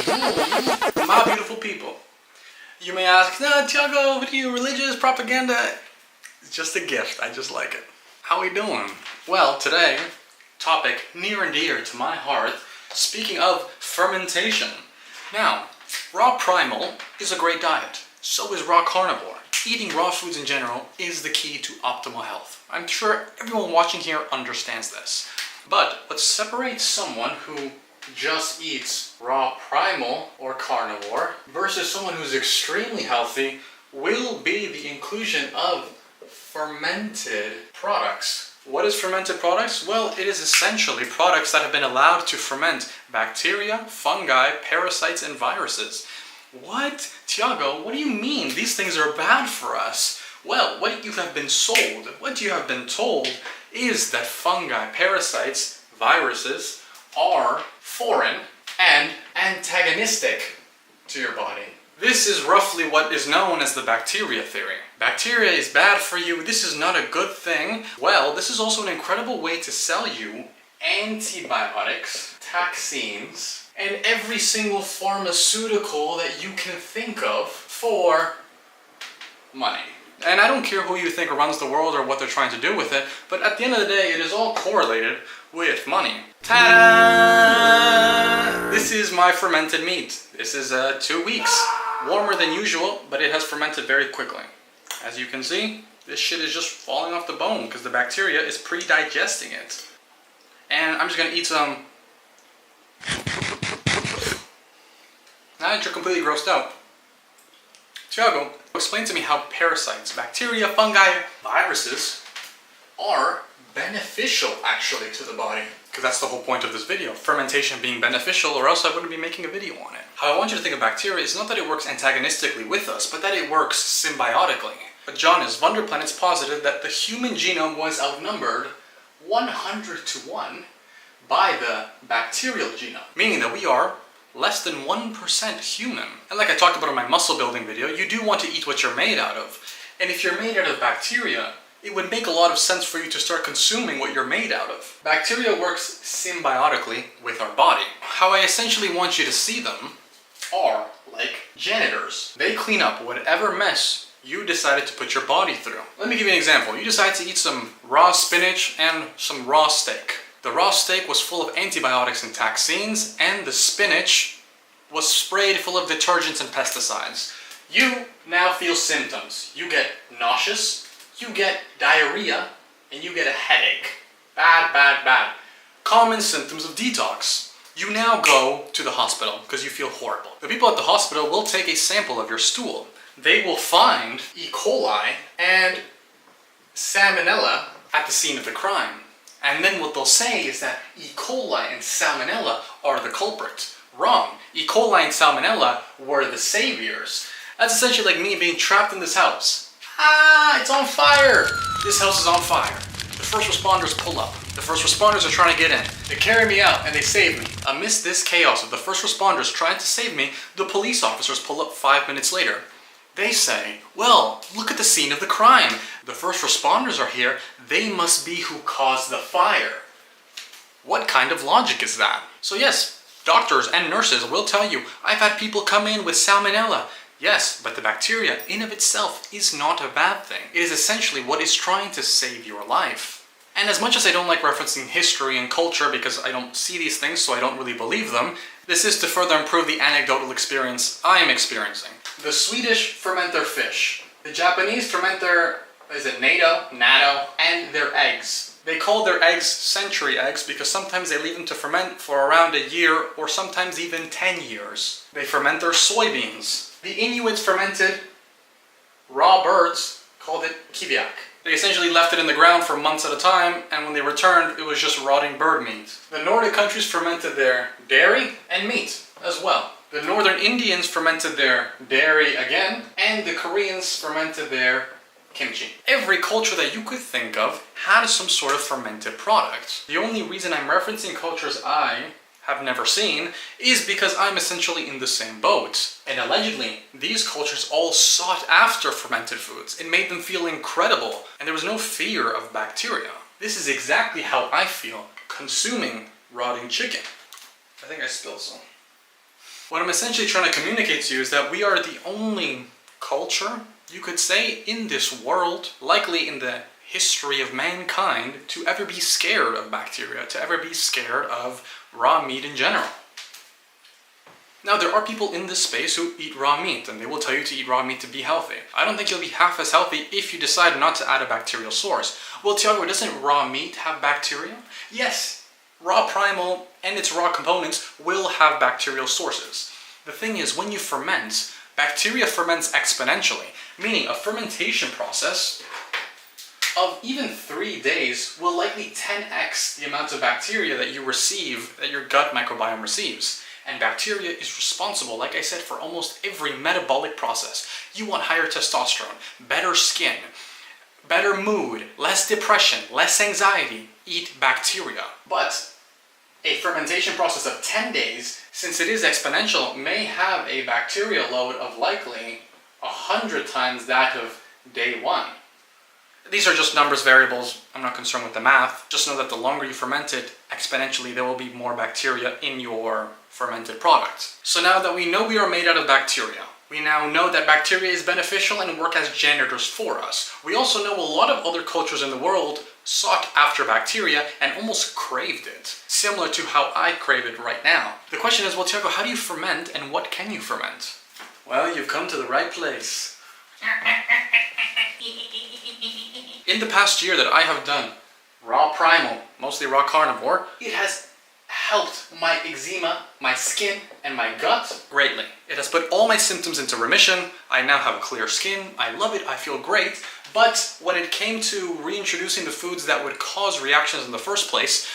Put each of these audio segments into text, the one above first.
My beautiful people. You may ask, no, Thiago, what are you, religious propaganda? It's just a gift, I just like it. How we doing? Well, today, topic near and dear to my heart, speaking of fermentation. Now, raw primal is a great diet. So is raw carnivore. Eating raw foods in general is the key to optimal health. I'm sure everyone watching here understands this. But what separates someone who just eats raw primal or carnivore versus someone who's extremely healthy will be the inclusion of fermented products. What is fermented products? Well, it is essentially products that have been allowed to ferment bacteria, fungi, parasites, and viruses. What? Thiago, what do you mean? These things are bad for us. Well, what you have been sold, what you have been told is that fungi, parasites, viruses are foreign and antagonistic to your body. This is roughly what is known as the bacteria theory. Bacteria is bad for you, this is not a good thing. Well, this is also an incredible way to sell you antibiotics, toxins, and every single pharmaceutical that you can think of for money. And I don't care who you think runs the world or what they're trying to do with it, but at the end of the day, it is all correlated with money. Ta-da! This is my fermented meat. This is 2 weeks. Warmer than usual, but it has fermented very quickly. As you can see, this shit is just falling off the bone because the bacteria is pre-digesting it. And I'm just gonna eat some. Now that you're completely grossed out, Thiago, explain to me how parasites, bacteria, fungi, viruses are beneficial actually to the body. Because that's the whole point of this video, fermentation being beneficial, or else I wouldn't be making a video on it. How I want you to think of bacteria is not that it works antagonistically with us, but that it works symbiotically. But Jonas Wonderplanet's posited that the human genome was outnumbered 100 to 1 by the bacterial genome, meaning that we are less than 1% human. And like I talked about in my muscle building video, you do want to eat what you're made out of. And if you're made out of bacteria, it would make a lot of sense for you to start consuming what you're made out of. Bacteria works symbiotically with our body. How I essentially want you to see them are like janitors. They clean up whatever mess you decided to put your body through. Let me give you an example. You decided to eat some raw spinach and some raw steak. The raw steak was full of antibiotics and toxins, and the spinach was sprayed full of detergents and pesticides. You now feel symptoms. You get nauseous, you get diarrhea, and you get a headache. Bad, bad, bad. Common symptoms of detox. You now go to the hospital because you feel horrible. The people at the hospital will take a sample of your stool. They will find E. coli and salmonella at the scene of the crime. And then what they'll say is that E. coli and salmonella are the culprits. Wrong. E. coli and salmonella were the saviors. That's essentially like me being trapped in this house. Ah, it's on fire! This house is on fire. The first responders pull up. The first responders are trying to get in. They carry me out and they save me. Amidst this chaos of the first responders trying to save me, the police officers pull up 5 minutes later. They say, well, look at the scene of the crime. The first responders are here. They must be who caused the fire. What kind of logic is that? So yes, doctors and nurses will tell you, I've had people come in with salmonella. Yes, but the bacteria in of itself is not a bad thing. It is essentially what is trying to save your life. And as much as I don't like referencing history and culture because I don't see these things so I don't really believe them, this is to further improve the anecdotal experience I am experiencing. The Swedish ferment their fish. The Japanese ferment their, natto, and their eggs. They call their eggs century eggs because sometimes they leave them to ferment for around a year or sometimes even 10 years. They ferment their soybeans. The Inuits fermented raw birds, called it kiviak. They essentially left it in the ground for months at a time, and when they returned, it was just rotting bird meat. The Nordic countries fermented their dairy and meat as well. The Northern Indians fermented their dairy again, and the Koreans fermented their kimchi. Every culture that you could think of had some sort of fermented product. The only reason I'm referencing cultures I have never seen is because I'm essentially in the same boat. And allegedly, these cultures all sought after fermented foods. It made them feel incredible, and there was no fear of bacteria. This is exactly how I feel consuming rotting chicken. I think I spilled some. What I'm essentially trying to communicate to you is that we are the only culture, you could say, in this world, likely in the history of mankind, to ever be scared of bacteria, to ever be scared of raw meat in general. Now, there are people in this space who eat raw meat, and they will tell you to eat raw meat to be healthy. I don't think you'll be half as healthy if you decide not to add a bacterial source. Well, Thiago, doesn't raw meat have bacteria? Yes, raw primal and its raw components will have bacterial sources. The thing is, when you ferment, bacteria ferments exponentially, meaning a fermentation process of even 3 days will likely 10x the amount of bacteria that you receive, that your gut microbiome receives. And bacteria is responsible, like I said, for almost every metabolic process. You want higher testosterone, better skin, better mood, less depression, less anxiety, eat bacteria. But a fermentation process of 10 days, since it is exponential, may have a bacterial load of likely 100 times that of day 1. These are just numbers, variables. I'm not concerned with the math. Just know that the longer you ferment it, exponentially there will be more bacteria in your fermented product. So now that we know we are made out of bacteria, we now know that bacteria is beneficial and work as janitors for us. We also know a lot of other cultures in the world sought after bacteria and almost craved it, similar to how I crave it right now. The question is, well, Thiago, how do you ferment and what can you ferment? Well, you've come to the right place. In the past year that I have done raw primal, mostly raw carnivore, it has helped my eczema, my skin, and my gut greatly. It has put all my symptoms into remission. I now have clear skin. I love it. I feel great. But when it came to reintroducing the foods that would cause reactions in the first place,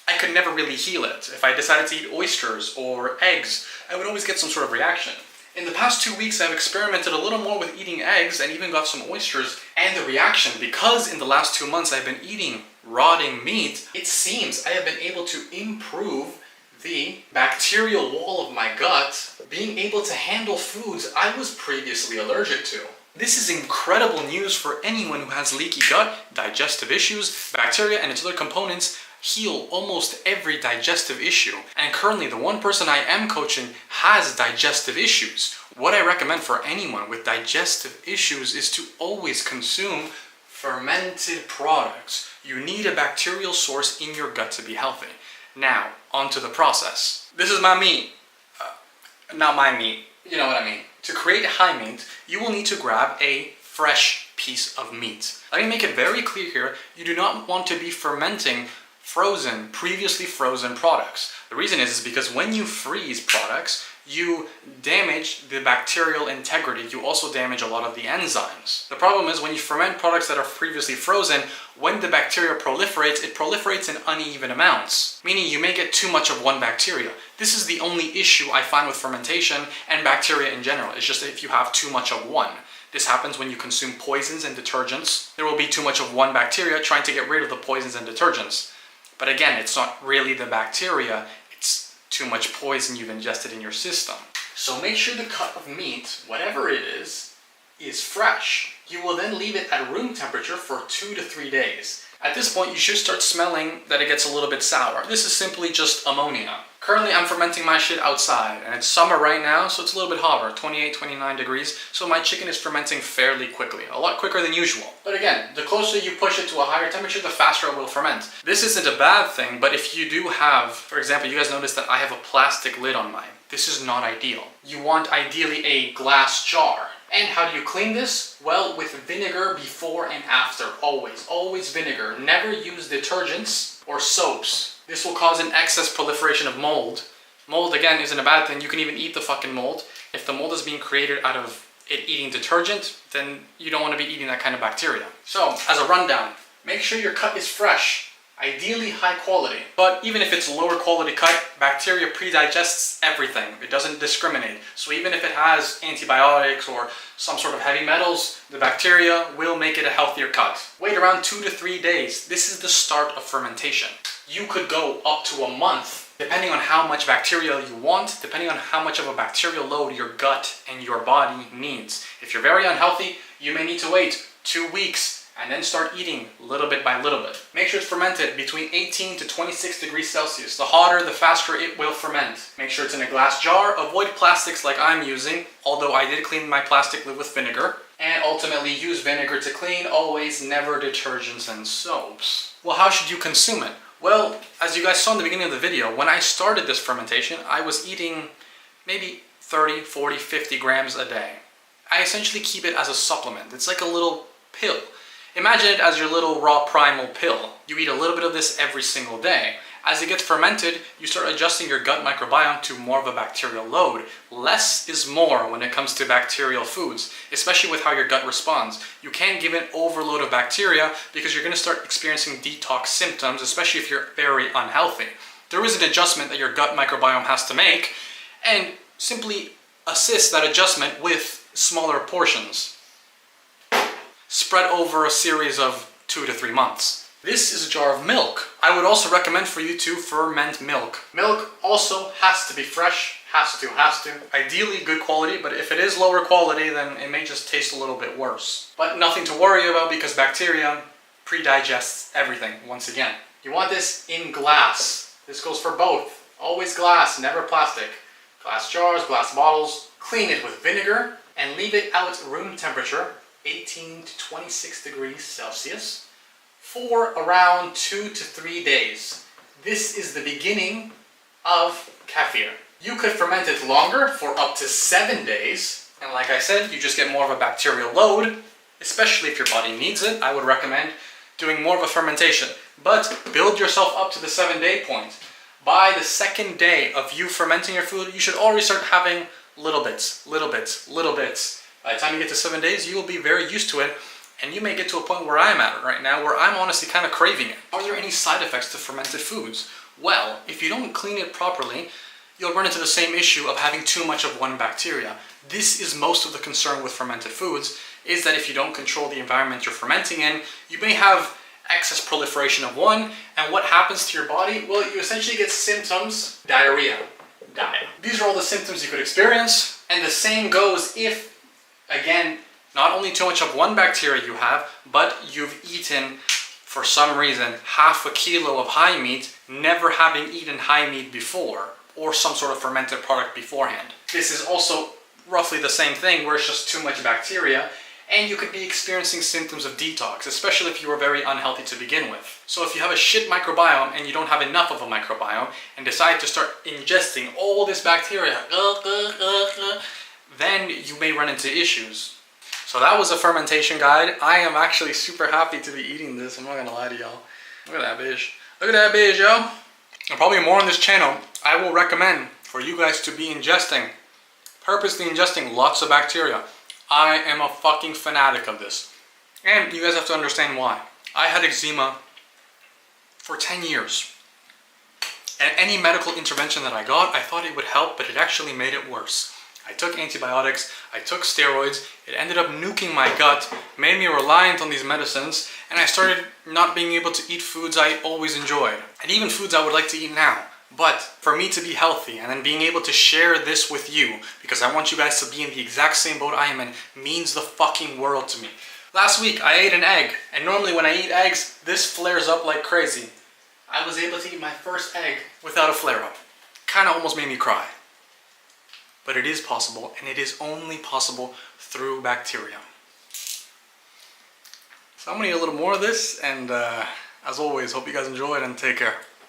I could never really heal it. If I decided to eat oysters or eggs, I would always get some sort of reaction. In the past 2 weeks, I've experimented a little more with eating eggs and even got some oysters, and the reaction, because in the last 2 months I've been eating rotting meat, it seems I have been able to improve the bacterial wall of my gut, being able to handle foods I was previously allergic to. This is incredible news for anyone who has leaky gut, digestive issues. Bacteria and its other components heal almost every digestive issue. And currently, the one person I am coaching has digestive issues. What I recommend for anyone with digestive issues is to always consume fermented products. You need a bacterial source in your gut to be healthy. Now, onto the process. This is my meat. Not my meat. You know what I mean. To create high meat, you will need to grab a fresh piece of meat. Let me make it very clear here, you do not want to be fermenting previously frozen products. The reason is because when you freeze products, you damage the bacterial integrity. You also damage a lot of the enzymes. The problem is when you ferment products that are previously frozen, when the bacteria proliferates, it proliferates in uneven amounts, meaning you may get too much of one bacteria. This is the only issue I find with fermentation and bacteria in general. It's just that if you have too much of one. This happens when you consume poisons and detergents. There will be too much of one bacteria trying to get rid of the poisons and detergents. But again, it's not really the bacteria, it's too much poison you've ingested in your system. So make sure the cut of meat, whatever it is fresh. You will then leave it at room temperature for 2 to 3 days. At this point, you should start smelling that it gets a little bit sour. This is simply just ammonia. Currently, I'm fermenting my shit outside, and it's summer right now, so it's a little bit hotter, 28, 29 degrees, so my chicken is fermenting fairly quickly, a lot quicker than usual. But again, the closer you push it to a higher temperature, the faster it will ferment. This isn't a bad thing, but if you do have, for example, you guys notice that I have a plastic lid on mine. This is not ideal. You want ideally a glass jar. And how do you clean this? Well, with vinegar before and after, always. Always vinegar. Never use detergents or soaps. This will cause an excess proliferation of mold. Mold, again, isn't a bad thing. You can even eat the fucking mold. If the mold is being created out of it eating detergent, then you don't want to be eating that kind of bacteria. So, as a rundown, make sure your cut is fresh. Ideally high quality. But even if it's lower quality cut, bacteria predigests everything. It doesn't discriminate. So even if it has antibiotics or some sort of heavy metals, the bacteria will make it a healthier cut. Wait around 2 to 3 days. This is the start of fermentation. You could go up to a month, depending on how much bacteria you want, depending on how much of a bacterial load your gut and your body needs. If you're very unhealthy, you may need to wait 2 weeks, and then start eating little bit by little bit. Make sure it's fermented between 18 to 26 degrees Celsius. The hotter, the faster it will ferment. Make sure it's in a glass jar. Avoid plastics like I'm using, although I did clean my plastic lid with vinegar. And ultimately use vinegar to clean, always, never detergents and soaps. Well, how should you consume it? Well, as you guys saw in the beginning of the video, when I started this fermentation, I was eating maybe 30, 40, 50 grams a day. I essentially keep it as a supplement. It's like a little pill. Imagine it as your little raw primal pill. You eat a little bit of this every single day. As it gets fermented, you start adjusting your gut microbiome to more of a bacterial load. Less is more when it comes to bacterial foods, especially with how your gut responds. You can't give an overload of bacteria because you're going to start experiencing detox symptoms, especially if you're very unhealthy. There is an adjustment that your gut microbiome has to make, and simply assist that adjustment with smaller portions, spread over a series of 2 to 3 months. This is a jar of milk. I would also recommend for you to ferment milk. Milk also has to be fresh, has to. Ideally good quality, but if it is lower quality, then it may just taste a little bit worse. But nothing to worry about because bacteria pre-digests everything once again. You want this in glass. This goes for both. Always glass, never plastic. Glass jars, glass bottles. Clean it with vinegar and leave it out at room temperature, 18 to 26 degrees Celsius, for around 2 to 3 days. This is the beginning of kefir. You could ferment it longer for up to 7 days. And like I said, you just get more of a bacterial load, especially if your body needs it. I would recommend doing more of a fermentation. But build yourself up to the 7-day point. By the second day of you fermenting your food, you should already start having little bits. By the time you get to 7 days, you will be very used to it, and you may get to a point where I'm at right now, where I'm honestly kind of craving it. Are there any side effects to fermented foods? Well, if you don't clean it properly, you'll run into the same issue of having too much of one bacteria. This is most of the concern with fermented foods, is that if you don't control the environment you're fermenting in, you may have excess proliferation of one, and what happens to your body? Well, you essentially get symptoms, diarrhea. These are all the symptoms you could experience, and the same goes if, again, not only too much of one bacteria you have, but you've eaten, for some reason, half a kilo of high meat, never having eaten high meat before, or some sort of fermented product beforehand. This is also roughly the same thing, where it's just too much bacteria, and you could be experiencing symptoms of detox, especially if you were very unhealthy to begin with. So if you have a shit microbiome and you don't have enough of a microbiome and decide to start ingesting all this bacteria, then you may run into issues. So that was a fermentation guide. I am actually super happy to be eating this. I'm not gonna lie to y'all. Look at that bitch. Look at that bitch, yo. And probably more on this channel, I will recommend for you guys to be purposely ingesting lots of bacteria. I am a fucking fanatic of this. And you guys have to understand why. I had eczema for 10 years. And any medical intervention that I got, I thought it would help, but it actually made it worse. I took antibiotics, I took steroids, it ended up nuking my gut, made me reliant on these medicines, and I started not being able to eat foods I always enjoyed. And even foods I would like to eat now. But for me to be healthy and then being able to share this with you, because I want you guys to be in the exact same boat I am in, means the fucking world to me. Last week I ate an egg, and normally when I eat eggs, this flares up like crazy. I was able to eat my first egg without a flare-up. Kinda almost made me cry. But it is possible, and it is only possible through bacteria. So I'm gonna eat a little more of this, and as always, hope you guys enjoyed and take care.